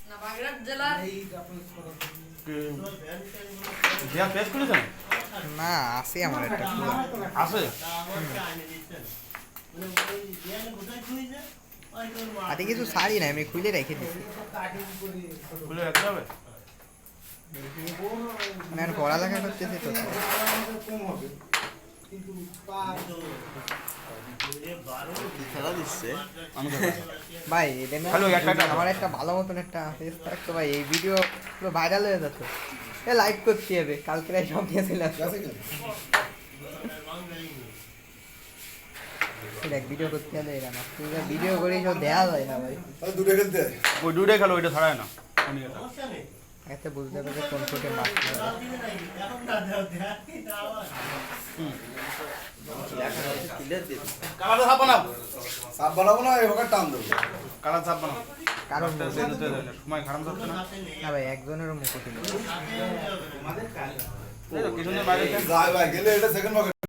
না বাগেরহাট জেলার জিয়া পেস্ট করেছেন না আছে আমার একটা আছে হাতে কিছু শাড়ি নাই আমি খুলে রেখে দিছি খুলে রাখতে হবে মানে আর পড়ালেখা করতেছি তো খেলা দিচ্ছে ভাই এটা না হ্যালো, একটা আমার একটা ভালো মতন একটা ফেস থাকতো ভাই এই ভিডিও পুরো ভাইরাল হয়ে যেত এ লাইক করতে হবে কালকে সব দিয়েছিলাম দেখ ভিডিও করতে হলে এটা না তুই ভিডিও করে সব দেওয়া যায় না ভাই ওই দুটোই খেলো ওইটা ছাড়ায় না অনেকে থাকে। এতে বুঝতে পারবে কোন ফুটে মারতে হবে কালারটা ছাপ বানাও সাপ বানাবো না এভাবে টান দেবো কালার ছাপ বানাও কারণ সময় খারাপ যাচ্ছে না না ভাই একজনেরও মুখোশ নেই এই তো কি সুন্দর বাইরে যাই ভাই গেলে এটা সেকেন্ড ভাগে